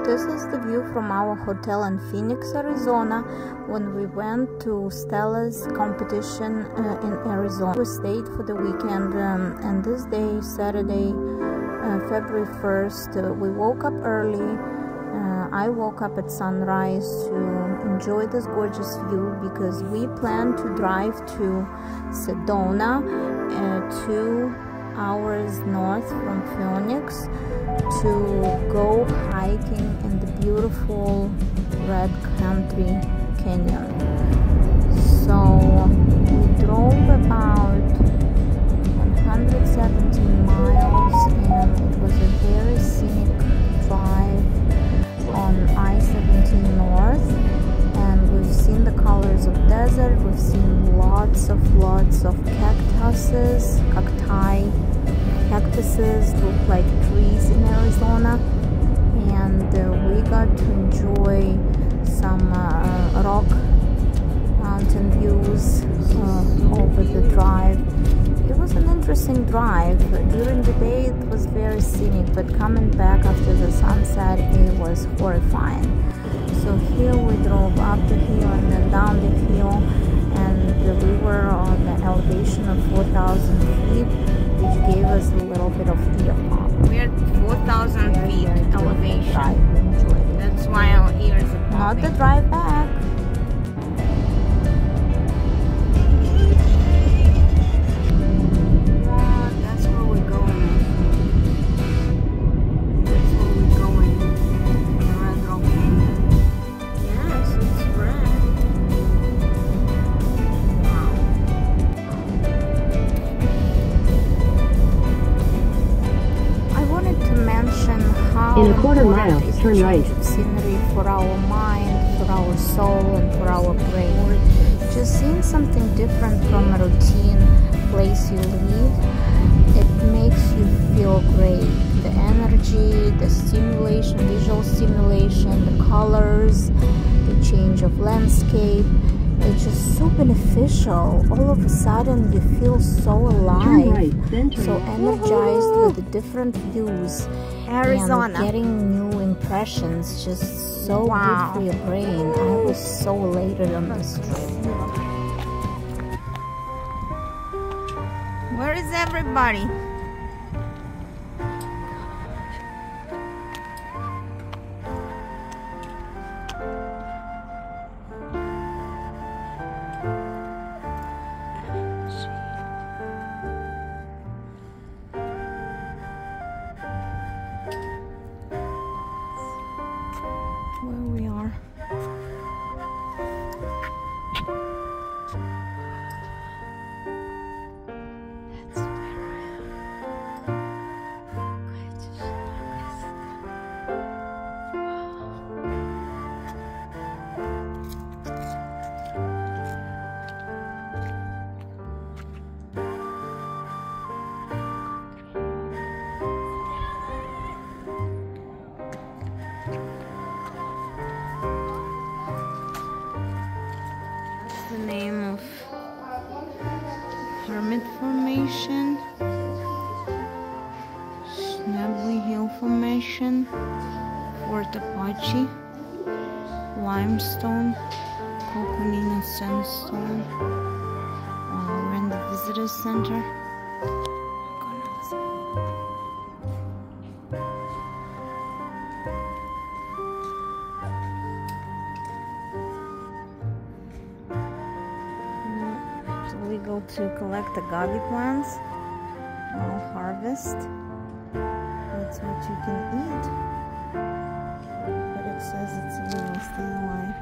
This is the view from our hotel in Phoenix, Arizona, when we went to Stella's competition in Arizona. We stayed for the weekend, and this day, Saturday, February 1st, we woke up early. I woke up at sunrise to enjoy this gorgeous view because we plan to drive to Sedona, 2 hours north from Phoenix, to go hiking in the beautiful Red Country Canyon. So we drove about 117 miles, and it was a very scenic drive on I-17 North, and we've seen the colors of desert. We've seen lots of cactuses look like trees in Arizona, and we got to enjoy some rock mountain views over the drive. It was an interesting drive. During the day it was very scenic, but coming back after the sunset it was horrifying. So here we drove up the hill and then down the hill, and we were on the elevation of 4,000 feet, which gave us a little bit of ear pop. We're at 4,000 feet elevation. That's why our ears are popping. Not the drive back. In a quarter mile, turn right. Scenery for our mind, for our soul, and for our brain. Just seeing something different from a routine place you live, it makes you feel great. The energy, the stimulation, visual stimulation, the colors, the change of landscape. It's just so beneficial. All of a sudden you feel so alive, so energized with the different views. Arizona. And getting new impressions, just so good for your brain. I was so elated on this trip. Where is everybody? Where we are. That's where I am. The name of Hermit Formation, Schnably Hill Formation, Fort Apache, Limestone, Coconina Sandstone. We're in the visitor center. We go to collect the agave plants. Now harvest. That's what you can eat. But it says it's illegal. Stay alive.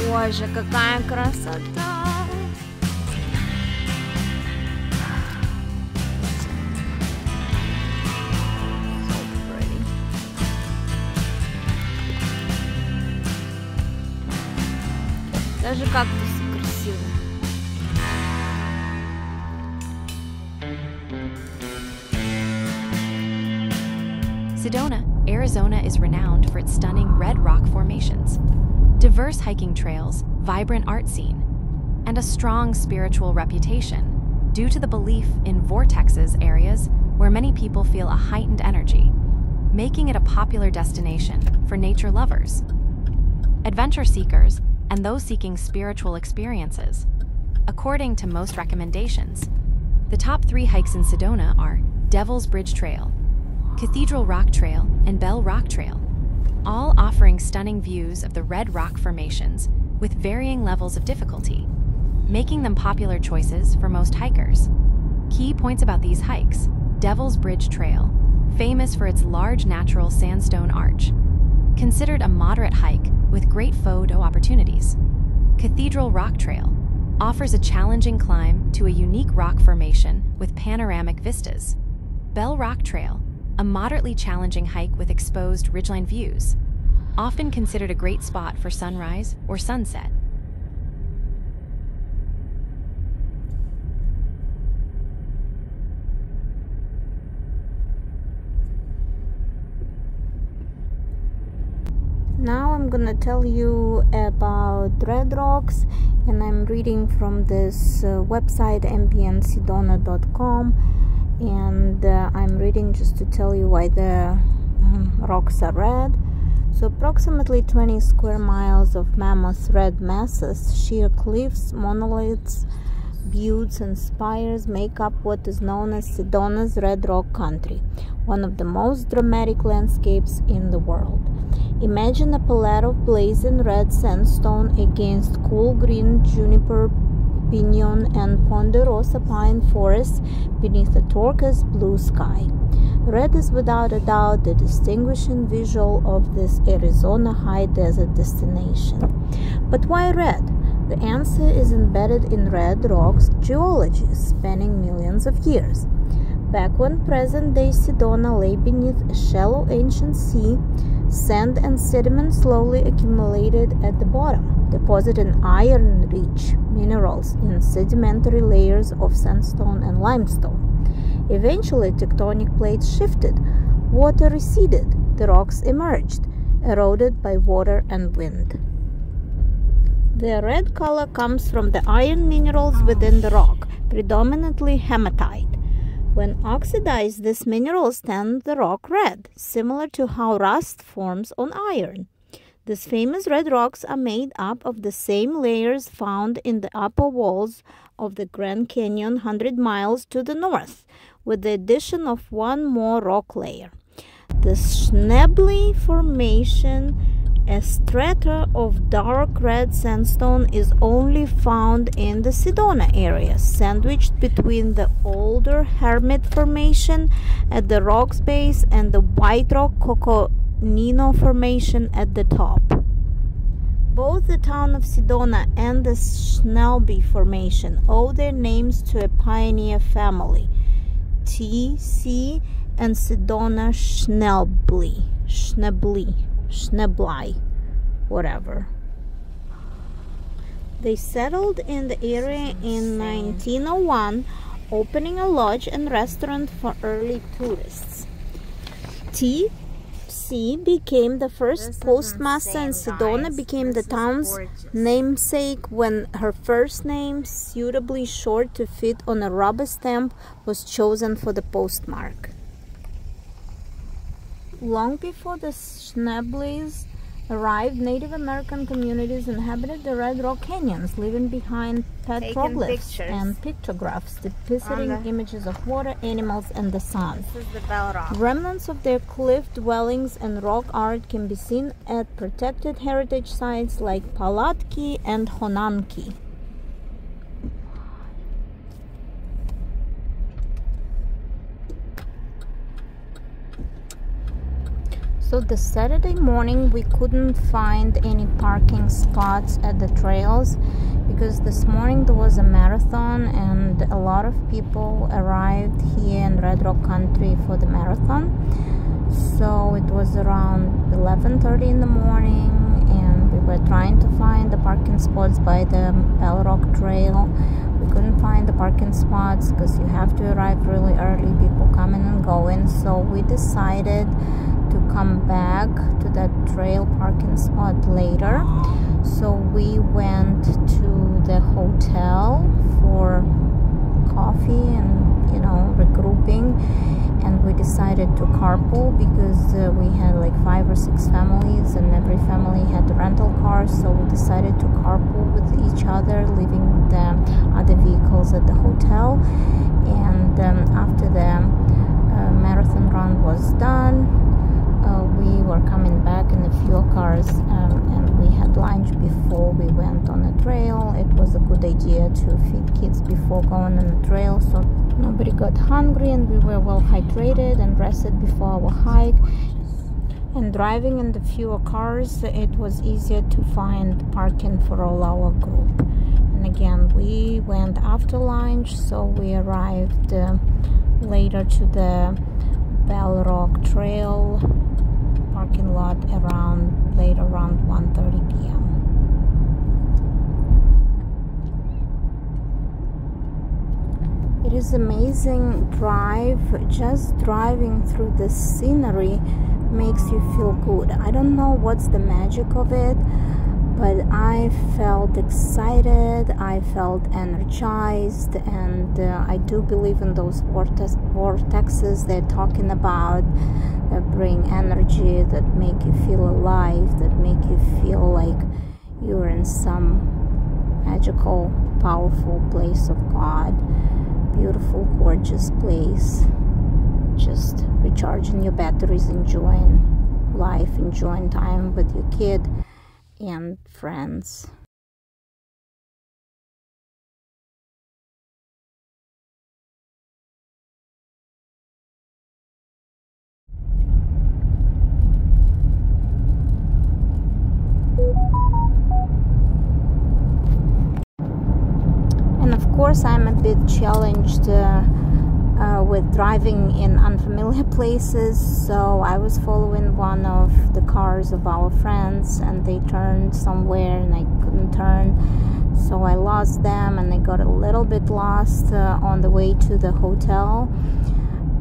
Боже, какая красота! So pretty. Даже кактусы красивые. Sedona, Arizona is renowned for its stunning red rock formations, diverse hiking trails, vibrant art scene, and a strong spiritual reputation due to the belief in vortexes areas where many people feel a heightened energy, making it a popular destination for nature lovers, adventure seekers, and those seeking spiritual experiences. According to most recommendations, the top 3 hikes in Sedona are Devil's Bridge Trail, Cathedral Rock Trail, and Bell Rock Trail, all offering stunning views of the red rock formations with varying levels of difficulty, making them popular choices for most hikers. Key points about these hikes: Devil's Bridge Trail, famous for its large natural sandstone arch, considered a moderate hike with great photo opportunities. Cathedral Rock Trail offers a challenging climb to a unique rock formation with panoramic vistas. Bell Rock Trail, a moderately challenging hike with exposed ridgeline views, often considered a great spot for sunrise or sunset. Now I'm gonna tell you about red rocks, and I'm reading from this website mpnsedona.com, and I'm reading just to tell you why the rocks are red. So approximately 20 square miles of mammoth red masses, sheer cliffs, monoliths, buttes and spires make up what is known as Sedona's red rock country, one of the most dramatic landscapes in the world. Imagine a palette of blazing red sandstone against cool green juniper, pinyon and ponderosa pine forests beneath a turquoise blue sky. Red is without a doubt the distinguishing visual of this Arizona high desert destination. But why red? The answer is embedded in red rocks geology spanning millions of years. Back when present-day Sedona lay beneath a shallow ancient sea, sand and sediment slowly accumulated at the bottom, depositing iron-rich minerals in sedimentary layers of sandstone and limestone. Eventually, tectonic plates shifted, water receded, the rocks emerged, eroded by water and wind. The red color comes from the iron minerals within the rock, predominantly hematite. When oxidized, these minerals tint the rock red, similar to how rust forms on iron. These famous red rocks are made up of the same layers found in the upper walls of the Grand Canyon 100 miles to the north, with the addition of one more rock layer. The Schnebly Formation, a strata of dark red sandstone, is only found in the Sedona area, sandwiched between the older Hermit Formation at the rock's base and the White Rock Coconino Formation at the top. Both the town of Sedona and the Schnebly Formation owe their names to a pioneer family, T.C. and Sedona Schnebly, whatever. They settled in the area in 1901, opening a lodge and restaurant for early tourists. T.C. C became the first postmaster in Sedona, became the town's namesake when her first name, suitably short to fit on a rubber stamp, was chosen for the postmark. Long before the Schneeblis arrived, Native American communities inhabited the Red Rock Canyons, leaving behind petroglyphs and pictographs depicting images of water, animals, and the sun. This is the Bell Rock. Remnants of their cliff dwellings and rock art can be seen at protected heritage sites like Palatki and Honanki. So the Saturday morning we couldn't find any parking spots at the trails because this morning there was a marathon and a lot of people arrived here in Red Rock Country for the marathon. So it was around 11:30 in the morning and we were trying to find the parking spots by the Bell Rock Trail. We couldn't find the parking spots because you have to arrive really early, people coming and going. So we decided to come back to that trail parking spot later. So we went to the hotel for coffee and, you know, regrouping, and we decided to carpool because we had like 5 or 6 families and every family had a rental car. So we decided to carpool with each other, leaving the other vehicles at the hotel. And after the marathon run was done, we were coming back in a few cars and we had lunch before we went on a trail. It was a good idea to feed kids before going on a trail so nobody got hungry, and we were well hydrated and rested before our hike. And driving in the fewer cars, it was easier to find parking for all our group. And again, we went after lunch, so we arrived later to the Bell Rock Trail parking lot around 1:30 p.m. It is amazing drive. Just driving through the scenery makes you feel good. I don't know what's the magic of it, but I felt excited, I felt energized, and I do believe in those vortexes they're talking about, that bring energy, that make you feel alive, that make you feel like you're in some magical, powerful place of God. Beautiful, gorgeous place. Just recharging your batteries, enjoying life, enjoying time with your kid and friends. And of course I'm a bit challenged with driving in unfamiliar places, so I was following one of the cars of our friends and they turned somewhere and I couldn't turn, so I lost them and I got a little bit lost on the way to the hotel.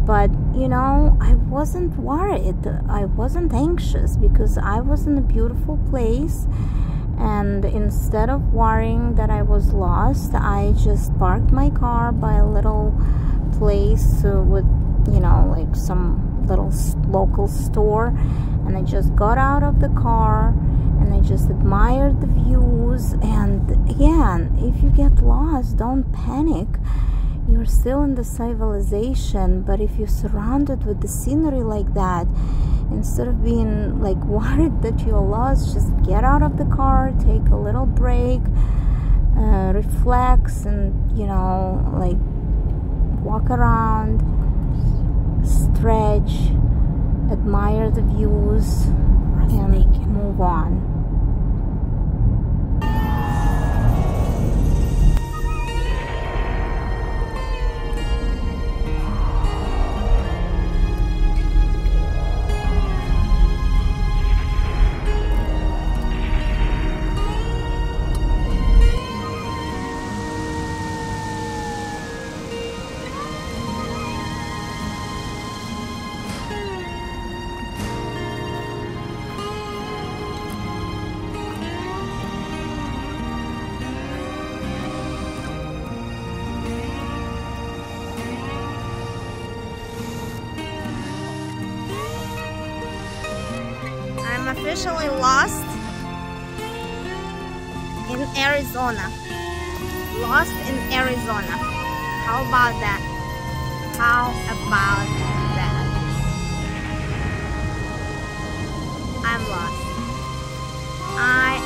But you know, I wasn't worried, I wasn't anxious because I was in a beautiful place. And instead of worrying that I was lost, I just parked my car by a little place with, you know, like some little local store, and I just got out of the car and I just admired the views. And again, if you get lost, don't panic. You're still in the civilization, but if you're surrounded with the scenery like that, instead of being like worried that you're lost, just get out of the car, take a little break, reflex, and, you know, like walk around, stretch, admire the views, and move on. officially lost in Arizona. Lost in Arizona. How about that? How about that? I'm lost. I